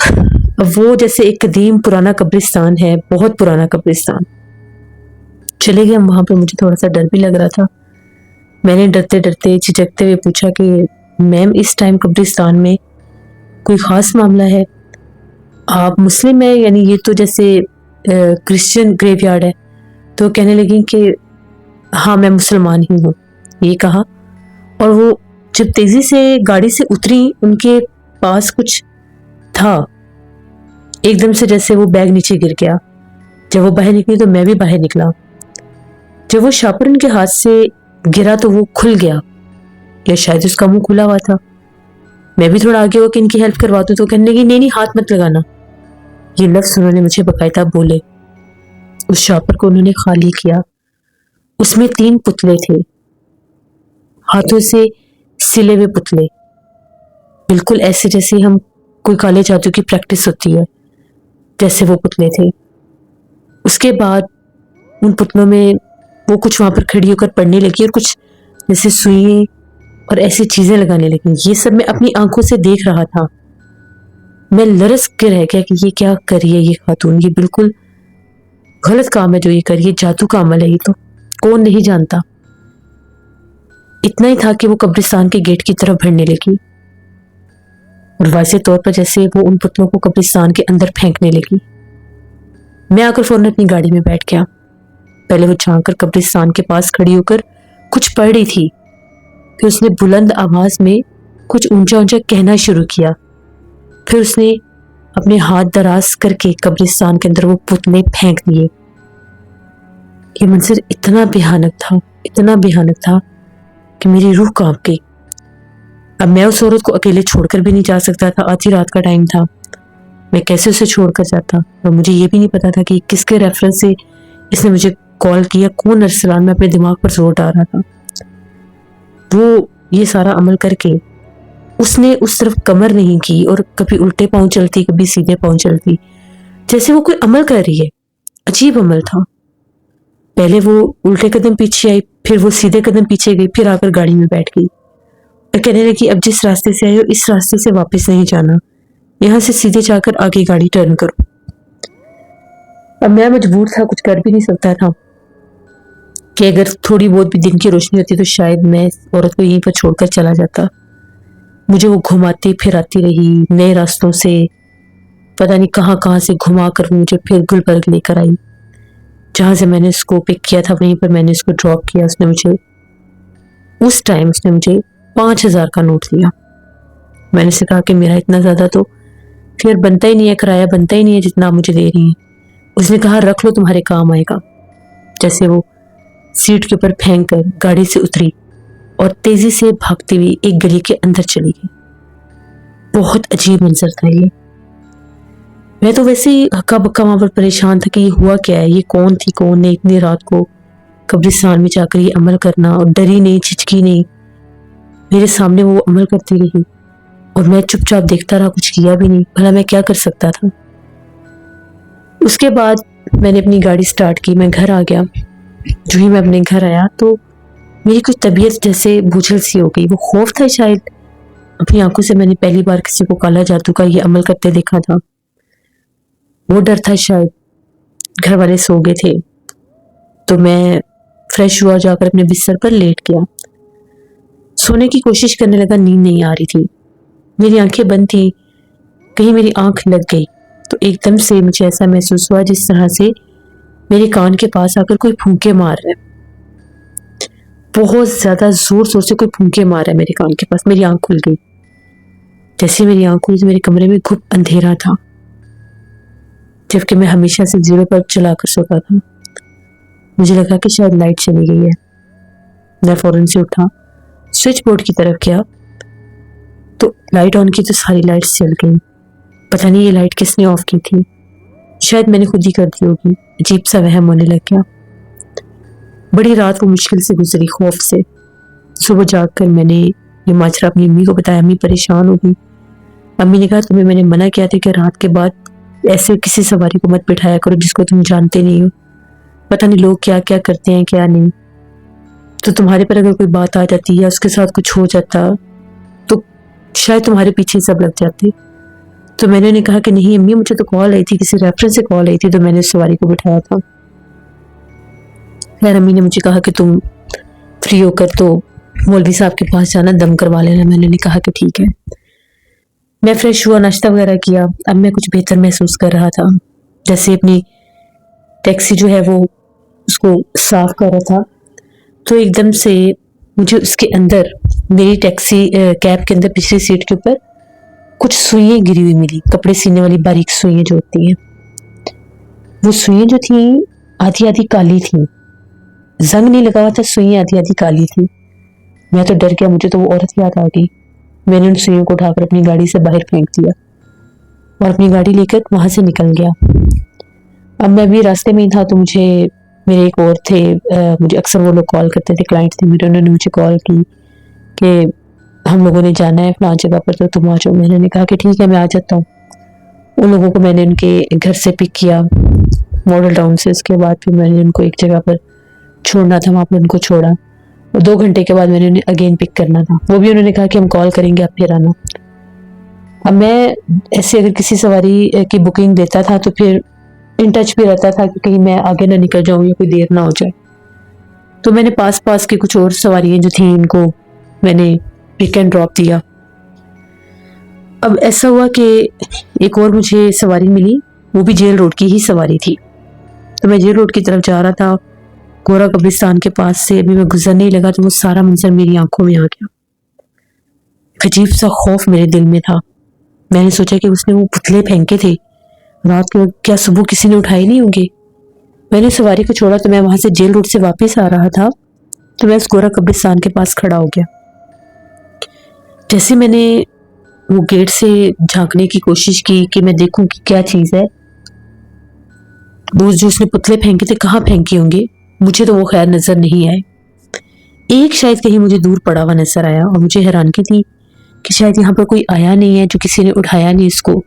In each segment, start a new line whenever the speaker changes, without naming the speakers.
اب وہ جیسے ایک قدیم پرانا قبرستان ہے، بہت پرانا قبرستان. چلے گئے ہم وہاں پہ. مجھے تھوڑا سا ڈر بھی لگ رہا تھا. میں نے ڈرتے ڈرتے جھجکتے ہوئے پوچھا کہ میم اس ٹائم قبرستان میں کوئی خاص معاملہ ہے؟ آپ مسلم ہیں؟ یعنی یہ تو جیسے کرسچن گریو یارڈ ہے. تو کہنے لگی کہ ہاں میں مسلمان ہی ہوں. یہ کہا اور وہ جب تیزی سے گاڑی سے اتری ان کے پاس کچھ تھا. ایک دم سے جیسے وہ بیگ نیچے گر گیا. جب وہ باہر نکلی تو میں بھی باہر نکلا. جب وہ شاپر ان کے ہاتھ سے گرا تو وہ کھل گیا، یا شاید اس کا منہ کھلا ہوا تھا. میں بھی تھوڑا آگے ہو کہ ان کی ہیلپ کروا دوں تو کہنے لگی نہیں ہاتھ مت لگانا. یہ لفظ انہوں نے مجھے باقاعدہ بولے. اس شاپر کو انہوں نے خالی کیا. اس میں 3 پتلے تھے، ہاتھوں سے سلے ہوئے پتلے، بالکل ایسے جیسے ہم کوئی کالے جادو کی پریکٹس ہوتی ہے جیسے وہ پتلے تھے. اس کے بعد ان پتلوں میں وہ کچھ وہاں پر کھڑی ہو کر پڑھنے لگی اور کچھ جیسے سوئیں اور ایسی چیزیں لگانے لگی. یہ سب میں اپنی آنکھوں سے دیکھ رہا تھا. میں لرز کے رہ گیا کہ یہ کیا کر رہی ہے یہ خاتون. یہ بالکل غلط کام ہے جو یہ کر رہی ہے، جادو کا عمل ہے یہ. تو کون نہیں جانتا. اتنا ہی تھا کہ وہ قبرستان کے گیٹ کی طرف بڑھنے لگی اور واضح طور پر جیسے وہ ان پتلوں کو قبرستان کے اندر پھینکنے لگی. میں آ کر فوراً اپنی گاڑی میں بیٹھ گیا. پہلے وہ جھانک کر قبرستان کے پاس کھڑی ہو کر کچھ پڑھ رہی تھی. پھر اس نے بلند آواز میں کچھ اونچا اونچا کہنا شروع کیا. پھر اس نے اپنے ہاتھ دراز کر کے قبرستان کے اندر وہ پتلے پھینک دیے. یہ منظر اتنا بھیانک تھا کہ میری روح کانپ گئی. اب میں اس عورت کو اکیلے چھوڑ کر بھی نہیں جا سکتا تھا. آدھی رات کا ٹائم تھا. میں کیسے اسے چھوڑ کر جاتا؟ اور مجھے یہ بھی نہیں پتا تھا کہ کس کے ریفرنس سے اس نے مجھے کال کیا، کون ارسلان. میں اپنے دماغ پر زور ڈال رہا تھا. وہ یہ سارا عمل کر کے اس نے اس طرف کمر نہیں کی اور کبھی الٹے پاؤں چلتی کبھی سیدھے پاؤں چلتی، جیسے وہ کوئی عمل کر رہی ہے. عجیب عمل تھا. پہلے وہ الٹے قدم پیچھے آئی، پھر وہ سیدھے قدم پیچھے گئی، پھر آ کر گاڑی میں بیٹھ گئی اور کہنے لگی اب جس راستے سے آئے ہو اس راستے سے واپس نہیں جانا، یہاں سے سیدھے جا کر آگے گاڑی ٹرن کرو. اب میں مجبور تھا، کچھ کر بھی نہیں سکتا تھا کہ اگر تھوڑی بہت بھی دن کی روشنی ہوتی تو شاید میں عورت کو یہیں پر چھوڑ کر چلا جاتا. مجھے وہ گھماتی پھراتی رہی نئے راستوں سے، پتہ نہیں کہاں کہاں سے گھما کر مجھے پھر گلبرگ لے کر آئی. جہاں سے میں نے اس کو پک کیا تھا وہیں پر میں نے اس کو ڈراپ کیا. اس ٹائم اس نے مجھے 5,000 کا نوٹ دیا. میں نے اسے کہا کہ میرا اتنا زیادہ تو پھر بنتا ہی نہیں ہے، کرایہ بنتا ہی نہیں ہے جتنا مجھے دے رہی ہیں. اس نے کہا رکھ لو تمہارے کام آئے گا. جیسے وہ سیٹ کے اوپر پھینک کر گاڑی سے اتری اور تیزی سے بھاگتی ہوئی ایک گلی کے اندر چلی گئی. بہت عجیب منظر تھا یہ. میں تو ویسے ہی ہکا بکا وہاں پر پریشان تھا کہ یہ ہوا کیا ہے، یہ کون تھی، کون نے اتنی رات کو قبرستان میں جا کر یہ عمل کرنا. اور ڈری نہیں، جھجکی نہیں، میرے سامنے وہ عمل کرتی رہی اور میں چپ چاپ دیکھتا رہا، کچھ کیا بھی نہیں. بھلا میں کیا کر سکتا تھا. اس کے بعد میں نے اپنی گاڑی سٹارٹ کی، میں گھر آ گیا. جو ہی میں اپنے گھر آیا تو میری کچھ طبیعت جیسے بوجھل سی ہو گئی. وہ خوف تھا شاید، اپنی آنکھوں سے میں نے پہلی بار کسی کو کالا جادو کا یہ عمل کرتے دیکھا تھا. وہ ڈر تھا شاید. گھر والے سو گئے تھے تو میں فریش ہوا، جا کر اپنے بستر پر لیٹ گیا. سونے کی کوشش کرنے لگا، نیند نہیں آ رہی تھی. میری آنکھیں بند تھی. کہیں میری آنکھ لگ گئی تو ایک دم سے مجھے ایسا محسوس ہوا جس طرح سے میرے کان کے پاس آ کر کوئی پھونکے مار رہا ہے. بہت زیادہ زور سے کوئی پھونکے مار رہا ہے میرے کان کے پاس. میری آنکھ کھل گئی. جیسے میری آنکھ کھلی تو میرے کمرے میں گھپ اندھیرا تھا، جبکہ میں ہمیشہ سے 0 پر چلا کر سوتا تھا. مجھے لگا کہ شاید لائٹ چلی گئی ہے. میں فوراً سے اٹھا، سوئچ بورڈ کی طرف گیا تو لائٹ آن کی تو ساری لائٹس جل گئیں. پتہ نہیں یہ لائٹ کس نے آف کی تھی. شاید میں نے خود ہی کر دی ہوگی. عجیب سا وہم ہونے لگ گیا. بڑی رات کو مشکل سے گزری خوف سے. صبح جاگ کر میں نے یہ ماجرا اپنی امی کو بتایا. امی پریشان ہو گئی. امی نے کہا تمہیں میں نے منع کیا تھا کہ رات کے بعد ایسے کسی سواری کو مت بٹھایا کرو جس کو تم جانتے نہیں ہو. پتہ نہیں لوگ کیا کیا کرتے ہیں کیا نہیں. تو تمہارے پر اگر کوئی بات آ جاتی یا اس کے ساتھ کچھ ہو جاتا تو شاید تمہارے پیچھے سب لگ جاتے. تو میں نے کہا کہ نہیں امی مجھے تو کال آئی تھی, کسی ریفرنس سے کال آئی تھی تو میں نے سواری کو بٹھایا تھا. خیر امی نے مجھے کہا کہ تم فری ہو کر تو مولوی صاحب کے پاس جانا, دم کروا لینا. میں نے کہا کہ ٹھیک ہے. میں فریش ہوا, ناشتہ وغیرہ کیا. اب میں کچھ بہتر محسوس کر رہا تھا. جیسے اپنی ٹیکسی جو ہے وہ اس کو صاف کر رہا تھا تو ایک دم سے مجھے اس کے اندر, میری ٹیکسی کیب کے اندر پچھلی سیٹ کے اوپر کچھ سوئیاں گری ہوئی ملی, کپڑے سینے والی باریک سوئیاں جو ہوتی ہیں. وہ سوئیاں جو تھیں آدھی آدھی کالی تھیں, زنگ نہیں لگا ہوا تھا, سوئیاں آدھی آدھی کالی تھیں. میں تو ڈر گیا, مجھے تو وہ عورت یاد آ گئی. میں نے ان سوئیوں کو اٹھا کر اپنی گاڑی سے باہر پھینک دیا اور اپنی گاڑی لے کر وہاں سے نکل گیا. اب میں بھی راستے میں ہی تھا تو مجھے میرے ایک اور تھے, مجھے اکثر وہ لوگ کال کرتے تھے, کلائنٹ تھے میرے, انہوں نے مجھے کال کی کہ ہم لوگوں نے جانا ہے فلاں جگہ پر تو تم آ جاؤ. میں نے کہا کہ ٹھیک ہے میں آ جاتا ہوں. ان لوگوں کو میں نے ان کے گھر سے پک کیا, ماڈل ٹاؤن سے. اس کے بعد پھر میں نے ان کو ایک جگہ پر چھوڑنا تھا, وہاں پر ان کو چھوڑا اور 2 گھنٹے کے بعد میں نے انہیں اگین پک کرنا تھا. وہ بھی انہوں نے کہا کہ ہم کال کریں گے آپ پھر آنا. اب میں ایسے اگر کسی سواری کی بکنگ دیتا تھا تو پھر ان ٹچ بھی رہتا تھا کہ کہیں میں آگے نہ نکل جاؤں یا کوئی دیر نہ ہو جائے. تو میں نے پاس کے کچھ اور سواریاں جو تھیں ان کو میں نے پک اینڈ ڈراپ دیا. اب ایسا ہوا کہ ایک اور مجھے سواری ملی, وہ بھی جیل روڈ کی ہی سواری تھی. تو میں جیل روڈ کی طرف جا رہا تھا, گورا قبرستان کے پاس سے ابھی میں گزرنے لگا تو وہ سارا منظر میری آنکھوں میں آ گیا. عجیب سا خوف میرے دل میں تھا. میں نے سوچا کہ اس نے وہ پتلے پھینکے تھے رات کو, کیا صبح کسی نے اٹھائے نہیں ہوں گے. میں نے سواری کو چھوڑا تو میں وہاں سے جیل روڈ سے واپس آ رہا تھا تو میں اس گورا قبرستان کے پاس کھڑا ہو گیا. جیسے میں نے وہ گیٹ سے جھانکنے کی کوشش کی کہ میں دیکھوں کہ کیا چیز ہے, وہ جو اس نے پتلے پھینکے تھے کہاں پھینکے ہوں گے, مجھے تو وہ خیر نظر نہیں آئے. ایک شاید کہیں مجھے دور پڑا ہوا نظر آیا اور مجھے حیرانگی تھی کہ شاید یہاں پر کوئی آیا نہیں ہے, جو کسی نے اٹھایا نہیں اس کو.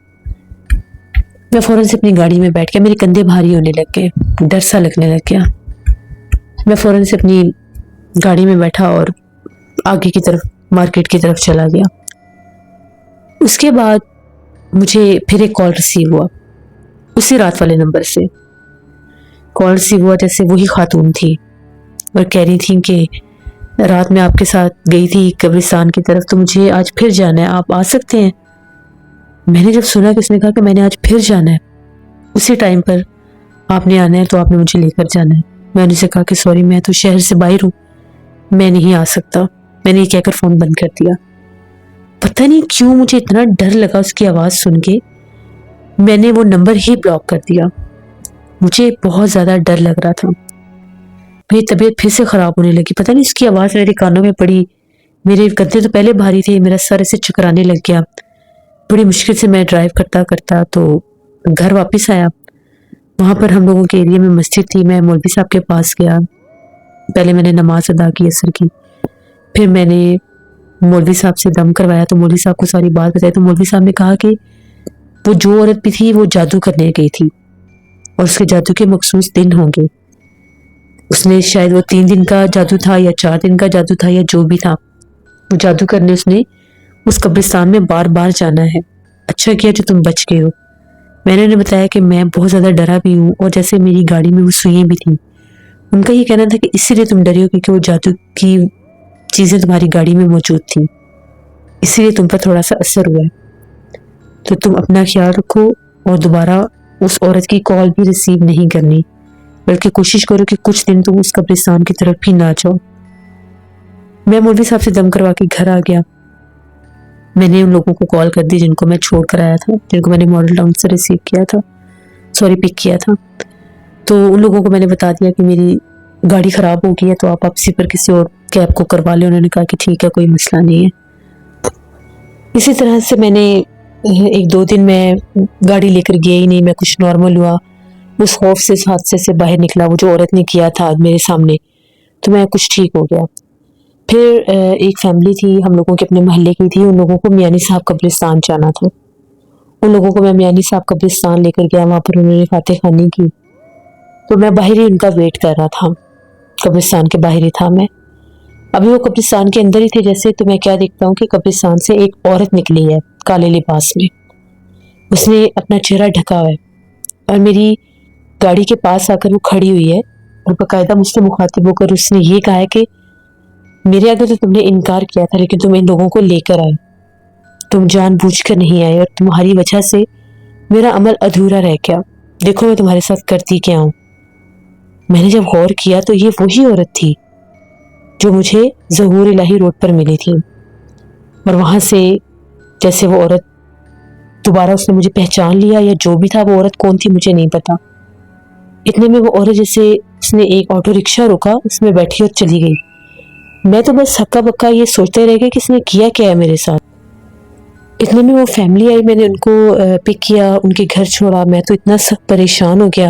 میں فوراً سے اپنی گاڑی میں بیٹھ گیا, میرے کندھے بھاری ہونے لگ گئے, ڈر سا لگنے لگ گیا. میں فوراً سے اپنی گاڑی میں بیٹھا اور آگے کی طرف مارکیٹ کی طرف چلا گیا. اس کے بعد مجھے پھر ایک کال ریسیو ہوا اسی رات والے نمبر سے. کال ریسیو ہوا جیسے وہی خاتون تھی اور کہہ رہی تھیں کہ رات میں آپ کے ساتھ گئی تھی قبرستان کی طرف تو مجھے آج پھر جانا ہے, آپ آ سکتے ہیں. میں نے جب سنا کہ اس نے کہا کہ میں نے آج پھر جانا ہے, اسی ٹائم پر آپ نے آنا ہے تو آپ نے مجھے لے کر جانا ہے. میں نے اسے کہا کہ سوری میں تو شہر سے باہر ہوں, میں نہیں آ سکتا. میں نے یہ کہہ کر فون بند کر دیا. پتہ نہیں کیوں مجھے اتنا ڈر لگا اس کی آواز سن کے, میں نے وہ نمبر ہی بلاک کر دیا. مجھے بہت زیادہ ڈر لگ رہا تھا, میری طبیعت پھر سے خراب ہونے لگی. پتہ نہیں اس کی آواز میرے کانوں میں پڑی, میرے کندھے تو پہلے بھاری تھے, میرا سر ایسے چکرانے لگ گیا. بڑی مشکل سے میں ڈرائیو کرتا کرتا تو گھر واپس آیا. وہاں پر ہم لوگوں کے ایریا میں مسجد تھی, میں مولوی صاحب کے پاس گیا. پہلے میں نے نماز ادا کی عصر کی, پھر میں نے مولوی صاحب سے دم کروایا تو مولوی صاحب کو ساری بات بتائی. تو مولوی صاحب نے کہا کہ وہ جو عورت بھی تھی وہ جادو کرنے گئی تھی اور اس کے جادو کے مخصوص دن ہوں گے. اس نے شاید وہ 3 دن کا جادو تھا یا 4 دن کا جادو تھا یا جو بھی تھا, وہ جادو کرنے اس نے اس قبرستان میں بار بار جانا ہے. اچھا کیا جو تم بچ گئے ہو. میں نے انہیں بتایا کہ میں بہت زیادہ ڈرا بھی ہوں اور جیسے میری گاڑی میں وہ سوئیں بھی تھیں. ان کا یہ کہنا تھا کہ اسی لیے تم ڈری ہو کیونکہ وہ جادو کی چیزیں تمہاری گاڑی میں موجود تھیں, اسی لیے تم پر تھوڑا سا اثر ہوا ہے. تو تم اپنا خیال رکھو اور دوبارہ اس عورت کی کال بھی ریسیو نہیں کرنی, بلکہ کوشش کرو کہ کچھ دن تم اس قبرستان کی طرف بھی نہ جاؤ. میں مولوی صاحب سے دم کروا کے گھر آ گیا. میں نے ان لوگوں کو کال کر دی جن کو میں چھوڑ کر آیا تھا, جن کو میں نے ماڈل ٹاؤن سے ریسیو کیا تھا, پک کیا تھا. تو ان لوگوں کو میں نے بتا دیا کہ میری گاڑی خراب ہو گئی ہے تو آپ واپسی پر کسی اور کیب کو کروا لیں. انہوں نے کہا کہ ٹھیک ہے کوئی مسئلہ نہیں ہے. اسی طرح سے میں نے 1-2 دن میں گاڑی لے کر گیا ہی نہیں, میں کچھ نارمل ہوا, اس خوف سے اس حادثے سے باہر نکلا, وہ جو عورت نے کیا تھا میرے سامنے, تو میں کچھ ٹھیک ہو گیا. پھر ایک فیملی تھی ہم لوگوں کے اپنے محلے کی تھی, ان لوگوں کو میانی صاحب قبرستان جانا تھا. ان لوگوں کو میں میانی صاحب قبرستان لے کر گیا, وہاں پر انہوں نے فاتح خوانی کی, تو میں باہر ہی ان کا ویٹ کر رہا تھا, قبرستان کے باہر ہی تھا میں. ابھی وہ قبرستان کے اندر ہی تھے جیسے, تو میں کیا دیکھتا ہوں کہ قبرستان سے ایک عورت نکلی ہے کالے لباس میں. اس نے اپنا چہرہ ڈھکا ہوا ہے اور میری گاڑی کے پاس آ کر وہ کھڑی ہوئی ہے اور باقاعدہ مجھ سے مخاطب ہو کر اس نے یہ کہا ہے کہ میرے آگے تو تم نے انکار کیا تھا لیکن تم ان لوگوں کو لے کر آئے، تم جان بوجھ کر نہیں آئے اور تمہاری وجہ سے میرا عمل ادھورا رہ گیا، دیکھو میں تمہارے ساتھ کرتی کیا ہوں۔ میں نے جب غور کیا تو یہ وہی عورت تھی جو مجھے ظہور الہی روڈ پر ملی تھی، اور وہاں سے جیسے وہ عورت دوبارہ اس نے مجھے پہچان لیا یا جو بھی تھا، وہ عورت کون تھی مجھے نہیں پتا۔ اتنے میں وہ عورت جیسے اس نے ایک آٹو رکشہ روکا، اس میں بیٹھی اور چلی گئی۔ میں تو بس ہکا بکا یہ سوچتے رہ گیا کہ اس نے کیا کیا ہے میرے ساتھ۔ اتنے میں وہ فیملی آئی، میں نے ان کو پک کیا، ان کے گھر چھوڑا۔ میں تو اتنا سخت پریشان ہو گیا،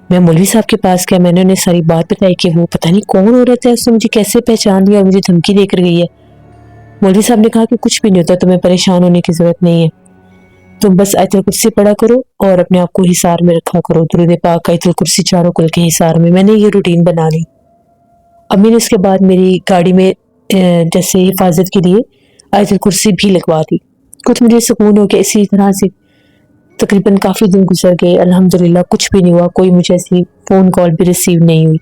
میں مولوی صاحب کے پاس گیا، میں نے انہیں ساری بات بتائی کہ وہ پتہ نہیں کون عورت ہے، اس نے مجھے کیسے پہچان لیا، مجھے دھمکی دے کر گئی ہے۔ مولوی صاحب نے کہا کہ کچھ بھی نہیں ہوتا، تمہیں پریشان ہونے کی ضرورت نہیں ہے، تم بس آیت الکرسی پڑھا کرو اور اپنے آپ کو حصار میں رکھا کرو، درود پاک آیت الکرسی چاروں کل کے حصار میں۔ میں نے یہ روٹین بنا لی۔ امی نے اس کے بعد میری گاڑی میں جیسے حفاظت کے لیے آیت الکرسی بھی لگوا دی۔ کچھ مجھے سکون ہو گیا۔ اسی طرح سے تقریباً کافی دن گزر گئے، الحمدللہ کچھ بھی نہیں ہوا، کوئی مجھے ایسی فون کال بھی ریسیو نہیں ہوئی۔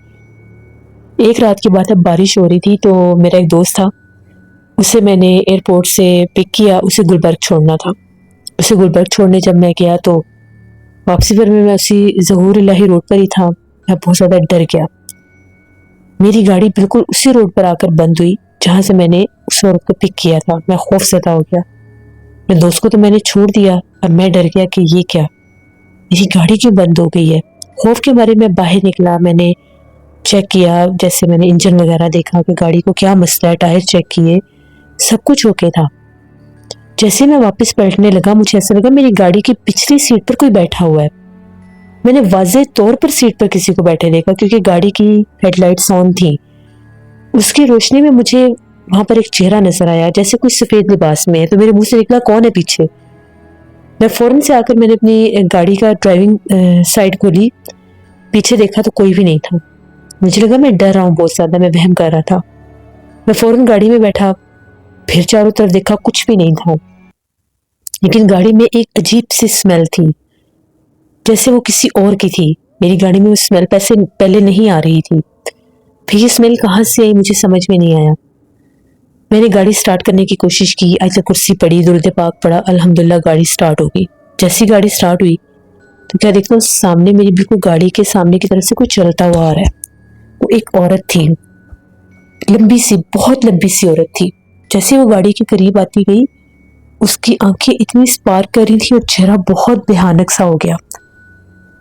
ایک رات کی بات ہے، بارش ہو رہی تھی تو میرا ایک دوست تھا، اسے میں نے ایئرپورٹ سے پک کیا، اسے گلبرگ چھوڑنا تھا۔ اسے گلبرگ چھوڑنے جب میں گیا تو واپسی پر میں اسی ظہور الہی روڈ پر ہی تھا، میں بہت زیادہ ڈر گیا۔ میری گاڑی بالکل اسی روڈ پر آ کر بند ہوئی جہاں سے میں نے اس عورت کو پک کیا تھا۔ میں خوف زدہ ہو گیا، میرے دوست کو تو میں نے چھوڑ دیا اور میں ڈر گیا کہ یہ کیا، میری گاڑی کیوں بند ہو گئی ہے۔ خوف کے مارے میں باہر نکلا، میں نے چیک کیا، جیسے میں نے انجن وغیرہ دیکھا کہ گاڑی کو کیا مسئلہ ہے، ٹائر چیک کیے، سب کچھ اوکے تھا۔ جیسے میں واپس پلٹنے لگا، مجھے ایسا لگا میری گاڑی کی پچھلی سیٹ پر کوئی بیٹھا ہوا ہے۔ میں نے واضح طور پر سیٹ پر کسی کو بیٹھے دیکھا کیونکہ گاڑی کی ہیڈ لائٹس آن تھیں۔ اس کی روشنی میں مجھے وہاں پر ایک چہرہ نظر آیا جیسے کوئی سفید لباس میں ہے، تو میرے منہ سے نکلا کون ہے پیچھے۔ میں فوراً سے آ کر میں نے اپنی گاڑی کا ڈرائیونگ سائیڈ کھولی، پیچھے دیکھا تو کوئی بھی نہیں تھا۔ مجھے لگا میں ڈر رہا ہوں بہت زیادہ، میں وہم کر رہا تھا۔ میں فوراً گاڑی میں بیٹھا، پھر چاروں طرف دیکھا، کچھ بھی نہیں تھا، لیکن گاڑی میں ایک عجیب سی اسمیل تھی جیسے وہ کسی اور کی تھی۔ میری گاڑی میں وہ اسمیل پہلے نہیں آ رہی تھی، پھر یہ اسمیل کہاں سے آئی مجھے سمجھ میں نہیں آیا۔ میں نے گاڑی سٹارٹ کرنے کی کوشش کی، آیت الکرسی پڑھی، درود پاک پڑھا، الحمدللہ گاڑی سٹارٹ ہو گئی۔ جیسی گاڑی سٹارٹ ہوئی تو کیا دیکھتا ہوں سامنے میری بالکل گاڑی کے سامنے کی طرف سے کوئی چلتا ہوا آ رہا ہے۔ وہ ایک عورت تھی، لمبی سی، بہت لمبی سی عورت تھی۔ جیسے وہ گاڑی کے قریب آتی گئی، اس کی آنکھیں اتنی اسپارک کر رہی تھی اور چہرہ بہت بھیانک سا ہو گیا،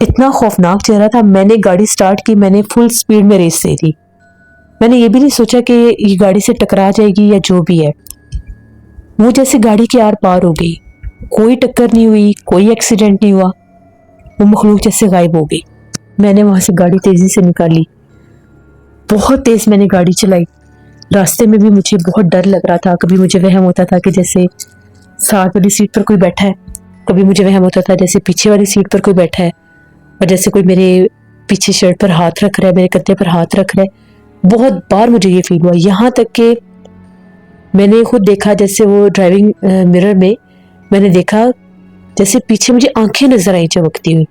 اتنا خوفناک چہرہ تھا۔ میں نے گاڑی سٹارٹ کی، میں نے فل سپیڈ میں ریس دے دی۔ میں نے یہ بھی نہیں سوچا کہ یہ گاڑی سے ٹکرا جائے گی یا جو بھی ہے۔ وہ جیسے گاڑی کے آر پار ہو گئی، کوئی ٹکر نہیں ہوئی، کوئی ایکسیڈنٹ نہیں ہوا، وہ مخلوق جیسے غائب ہو گئی۔ میں نے وہاں سے گاڑی تیزی سے نکالی، بہت تیز میں نے گاڑی چلائی۔ راستے میں بھی مجھے بہت ڈر لگ رہا تھا، کبھی مجھے وہم ہوتا تھا کہ جیسے ساتھ والی سیٹ پر کوئی بیٹھا ہے، کبھی مجھے وہم ہوتا تھا جیسے پیچھے والی سیٹ پر کوئی بیٹھا ہے اور جیسے کوئی میرے پیچھے شرٹ پر ہاتھ رکھ رہا ہے، میرے کندھے پر ہاتھ رکھ رہا ہے۔ بہت بار مجھے یہ فیل ہوا، یہاں تک کہ میں نے خود دیکھا جیسے وہ ڈرائیونگ مرر میں نے دیکھا جیسے پیچھے مجھے آنکھیں نظر آئی چمکتی ہوئی۔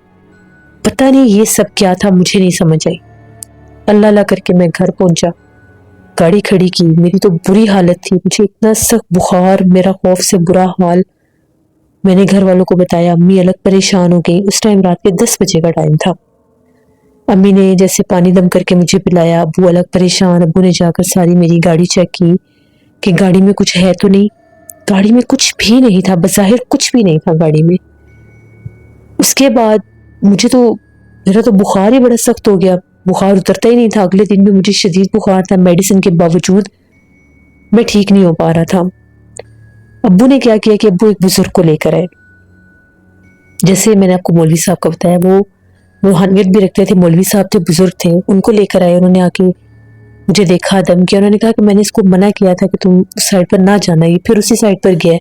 پتہ نہیں یہ سب کیا تھا، مجھے نہیں سمجھ آئی۔ اللہ اللہ کر کے میں گھر پہنچا، گاڑی کھڑی کی، میری تو بری حالت تھی، مجھے اتنا سخت بخار، میرا خوف سے برا حال۔ میں نے گھر والوں کو بتایا، امی الگ پریشان ہو گئی۔ اس ٹائم رات کے 10 بجے کا ٹائم تھا۔ امی نے جیسے پانی دم کر کے مجھے پلایا، ابو الگ پریشان۔ ابو نے جا کر ساری میری گاڑی چیک کی کہ گاڑی میں کچھ ہے تو نہیں۔ گاڑی میں کچھ بھی نہیں تھا، بظاہر کچھ بھی نہیں تھا گاڑی میں۔ اس کے بعد میرا تو بخار ہی بڑا سخت ہو گیا، بخار اترتا ہی نہیں تھا۔ اگلے دن بھی مجھے شدید بخار تھا، میڈیسن کے باوجود میں ٹھیک نہیں ہو پا رہا تھا۔ ابو نے کیا کیا کہ ابو ایک بزرگ کو لے کر آئے، جیسے میں نے آپ کو مولوی صاحب کا بتایا، وہ روحانیت بھی رکھتے تھے، مولوی صاحب تھے، بزرگ تھے، ان کو لے کر آئے۔ انہوں نے آ کے مجھے دیکھا، دم کیا، انہوں نے کہا کہ میں نے اس کو منع کیا تھا کہ تم اس سائڈ پر نہ جانا، یہ پھر اسی سائڈ پر گیا۔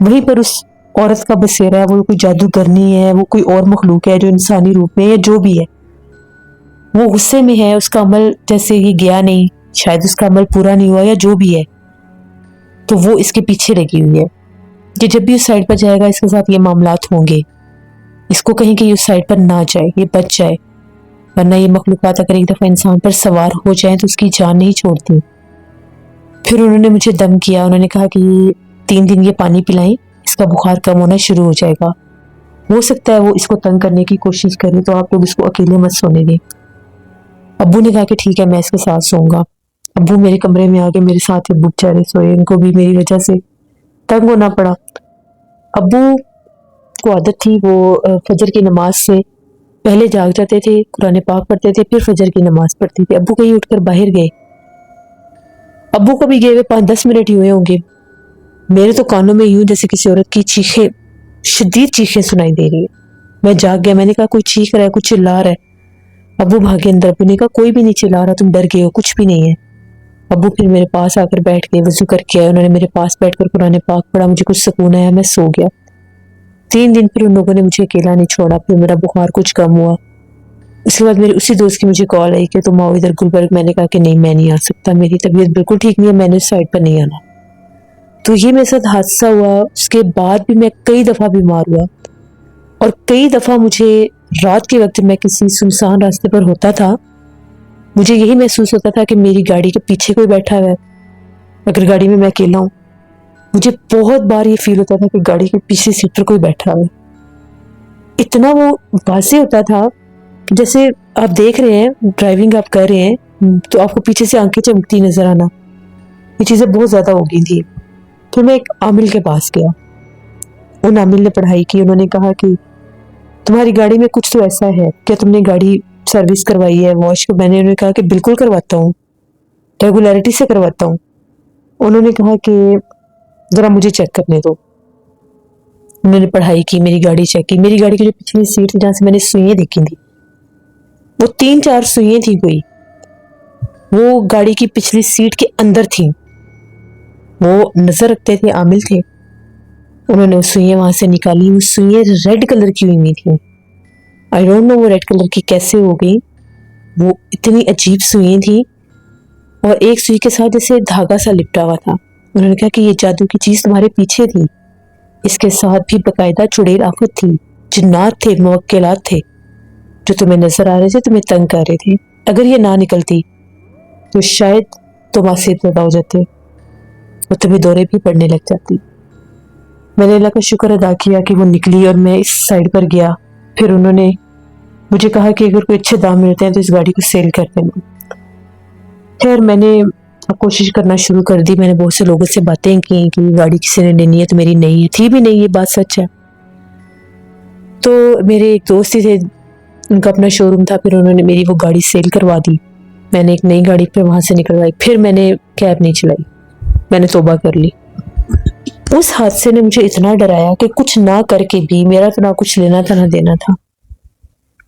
وہیں پر اس عورت کا بسیرا ہے، وہ کوئی جادوگرنی ہے، وہ کوئی اور مخلوق ہے جو انسانی روپ میں یا جو بھی ہے، وہ غصے میں ہے، اس کا عمل جیسے یہ گیا نہیں، شاید اس کا عمل پورا نہیں ہوا یا جو بھی ہے، تو وہ اس کے پیچھے لگی ہوئی ہے۔ کہ جب بھی اس سائڈ پر جائے گا اس کے ساتھ یہ معاملات ہوں گے، اس کو کہیں کہ یہ اس سائڈ پر نہ جائے، یہ بچ جائے، ورنہ یہ مخلوقات اگر ایک دفعہ انسان پر سوار ہو جائیں تو اس کی جان نہیں چھوڑتی۔ پھر انہوں نے مجھے دم کیا، انہوں نے کہا کہ 3 دن یہ پانی پلائیں، اس کا بخار کم ہونا شروع ہو جائے گا، ہو سکتا ہے وہ اس کو تنگ کرنے کی کوشش کرے تو آپ لوگ اس کو اکیلے مت سونے دیں۔ ابو نے کہا کہ ٹھیک ہے میں اس کے ساتھ سوؤں گا۔ ابو میرے کمرے میں آگے میرے ساتھ ہی بیچارے سوئے، ان کو بھی میری وجہ سے تنگ ہونا پڑا۔ ابو کو عادت تھی وہ فجر کی نماز سے پہلے جاگ جاتے تھے، قرآن پاک پڑھتے تھے، پھر فجر کی نماز پڑھتے تھے۔ ابو کہیں اٹھ کر باہر گئے، ابو کو بھی گئے ہوئے 5-10 منٹ ہی ہوئے ہوں گے، میرے تو کانوں میں یوں جیسے کسی عورت کی چیخیں، شدید چیخیں سنائی دے رہی ہے۔ میں جاگ گیا، میں نے کہا کوئی چیخ رہا ہے، کچھ چلا رہا ہے۔ ابو بھاگے اندر، ابو نے کہا کوئی بھی نہیں چلا رہا، تم ڈر گئے ہو، کچھ بھی نہیں ہے۔ ابو پھر میرے پاس آ کر بیٹھ گئے، وضو کر کے آئے، انہوں نے میرے پاس بیٹھ کر قرآن پاک پڑھا، مجھے کچھ سکون آیا، میں سو گیا۔ 3 دن پھر ان لوگوں نے مجھے اکیلا نہیں چھوڑا، پھر میرا بخار کچھ کم ہوا۔ اس کے بعد میرے اسی دوست کی مجھے کال آئی کہ تم آؤ ادھر گلبرگ، میں نے کہا کہ نہیں میں نہیں آ سکتا، میری طبیعت بالکل ٹھیک نہیں ہے، میں نے اس سائڈ پر نہیں آنا۔ تو یہ میرے ساتھ حادثہ ہوا، اس کے بعد بھی میں کئی دفعہ بیمار ہوا، اور کئی دفعہ مجھے رات کے وقت میں کسی سنسان راستے پر ہوتا تھا، مجھے یہی محسوس ہوتا تھا کہ میری گاڑی کے پیچھے کوئی بیٹھا ہوا ہے، اگر گاڑی میں اکیلا ہوں۔ مجھے بہت بار یہ فیل ہوتا تھا کہ گاڑی کے پیچھے سیٹ پر کوئی بیٹھا ہوا ہے۔ اتنا وہ واضح ہوتا تھا کہ جیسے آپ دیکھ رہے ہیں، ڈرائیونگ آپ کر رہے ہیں تو آپ کو پیچھے سے آنکھیں چمکتی نظر آنا، یہ چیزیں بہت زیادہ ہو گئی تھی۔ پھر میں ایک عامل کے پاس گیا، ان عامل نے پڑھائی کی، انہوں نے کہا کہ تمہاری گاڑی میں کچھ تو ایسا ہے، کیا تم نے گاڑی سروس کروائی ہے، واش کو؟ میں نے انہیں کہا کہ بالکل کرواتا ہوں، ریگولیرٹی سے کرواتا ہوں۔ انہوں نے کہا کہ ذرا مجھے چیک کرنے دو۔ انہوں نے پڑھائی کی، میری گاڑی چیک کی، میری گاڑی کی جو پچھلی سیٹ تھی جہاں سے میں نے سوئیاں دیکھی تھی، وہ 3-4 سوئیاں تھیں کوئی، وہ گاڑی کی پچھلی سیٹ کے اندر تھیں۔ وہ نظر رکھتے تھے، عامل تھے، انہوں نے وہ سوئیاں وہاں سے نکالی، وہ سوئیاں ریڈ کلر کی ہوئی ہوئی تھیں، آئی ڈونٹ نو وہ ریڈ کلر کی کیسے ہو گئی، وہ اتنی عجیب سوئیاں تھیں، اور ایک سوئی کے ساتھ جیسے دھاگا سا لپٹا ہوا تھا۔ انہوں نے کہا کہ یہ جادو کی چیز تمہارے پیچھے تھی، اس کے ساتھ بھی باقاعدہ چڑیل آفت تھی، جنات تھے، موکلات تھے جو تمہیں نظر آ رہے تھے، تمہیں تنگ کر رہے تھے، اگر یہ نہ نکلتی تو شاید تم آسیب زدہ ہو جاتے اور تمہیں دورے بھی پڑنے لگ جاتی۔ میں نے اللہ کا شکر ادا کیا کہ وہ نکلی اور میں اس سائڈ پر گیا۔ پھر انہوں نے مجھے کہا کہ اگر کوئی اچھے دام ملتے ہیں تو اس گاڑی کو سیل کر دینا۔ خیر میں نے کوشش کرنا شروع کر دی، میں نے بہت سے لوگوں سے باتیں کی کہ گاڑی کسی نے لینی ہے تو میری نہیں ہے، تھی بھی نہیں، یہ بات سچ ہے۔ تو میرے ایک دوست تھے، ان کا اپنا شو روم تھا، پھر انہوں نے میری وہ گاڑی سیل کروا دی، میں نے ایک نئی گاڑی پھر وہاں سے نکلوائی، پھر میں نے کیب نہیں چلائی، میں نے توبہ کر لی۔ اس حادثے نے مجھے اتنا ڈرایا کہ کچھ نہ کر کے بھی، میرا تو نہ کچھ لینا تھا نہ دینا تھا،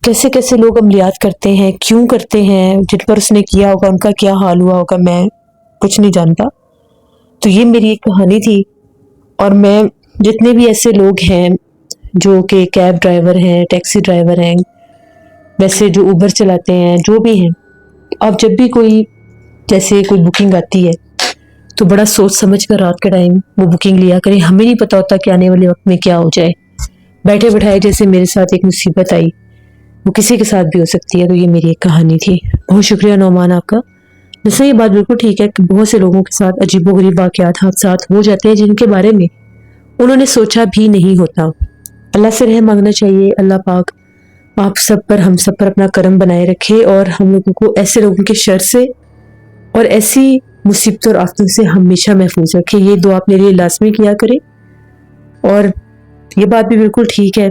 کیسے کیسے لوگ عملیات کرتے ہیں، کیوں کرتے ہیں، جن پر اس نے کیا ہوگا ان کا کیا حال ہوا ہوگا، میں کچھ نہیں جانتا۔ تو یہ میری ایک کہانی تھی، اور میں جتنے بھی ایسے لوگ ہیں جو کہ کیب ڈرائیور ہیں، ٹیکسی ڈرائیور ہیں، ویسے جو اوبر چلاتے ہیں، جو بھی ہیں، اب جب بھی کوئی جیسے کوئی بکنگ آتی ہے تو بڑا سوچ سمجھ کر رات کے ٹائم وہ بکنگ لیا کریں، ہمیں نہیں پتا ہوتا کہ آنے والے وقت میں کیا ہو جائے، بیٹھے بٹھائے جیسے میرے ساتھ ایک مصیبت آئی وہ کسی کے ساتھ بھی ہو سکتی ہے۔ تو یہ میری ایک کہانی تھی۔ بہت شکریہ نعمان آپ کا۔ جیسے یہ بات بالکل ٹھیک ہے کہ بہت سے لوگوں کے ساتھ عجیب و غریب واقعات، حادثات ہو جاتے ہیں جن کے بارے میں انہوں نے سوچا بھی نہیں ہوتا۔ اللہ سے رحم مانگنا چاہیے، اللہ پاک آپ سب پر، ہم سب پر اپنا کرم بنائے رکھے، اور ہم لوگوں کو ایسے لوگوں کے شر سے اور ایسی مصیبتوں اور آفتوں سے ہمیشہ محفوظ رکھے۔ یہ دعا اپنے لیے لازمی کیا کریں، اور یہ بات بھی بالکل ٹھیک ہے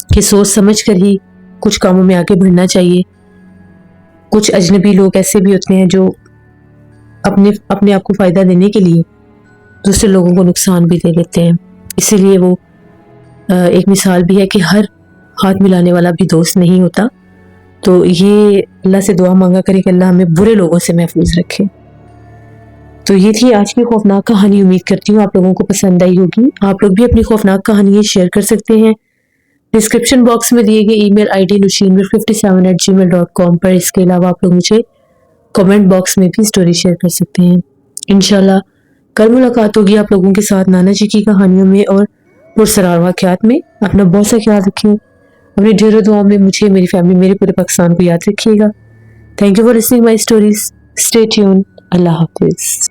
کہ سوچ سمجھ کر ہی کچھ کاموں میں آگے بڑھنا چاہیے۔ کچھ اجنبی لوگ ایسے بھی ہوتے ہیں جو اپنے آپ کو فائدہ دینے کے لیے دوسرے لوگوں کو نقصان بھی دے دیتے ہیں، اسی لیے وہ ایک مثال بھی ہے کہ ہر ہاتھ ملانے والا بھی دوست نہیں ہوتا۔ تو یہ اللہ سے دعا مانگا کرے کہ اللہ ہمیں برے لوگوں سے محفوظ رکھے۔ تو یہ تھی آج کی خوفناک کہانی، امید کرتی ہوں آپ لوگوں کو پسند آئی ہوگی۔ آپ لوگ بھی اپنی خوفناک کہانیاں شیئر کر سکتے ہیں ڈسکرپشن باکس میں دیے گئے ای میل آئی ڈی nushinmir57@gmail.com پر۔ اس کے علاوہ آپ لوگ مجھے کمنٹ باکس میں بھی سٹوری شیئر کر سکتے ہیں۔ انشاءاللہ کل ملاقات ہوگی آپ لوگوں کے ساتھ نانا جی کی کہانیوں میں اور پرسرار واقعات میں. اپنا بہت سا خیال رکھیں. اپنے ڈھیروں دعاؤں میں مجھے، میری فیملی، میرے پورے پاکستان کو یاد رکھیے گا. Thank you for listening my stories. Stay tuned. اللہ حافظ.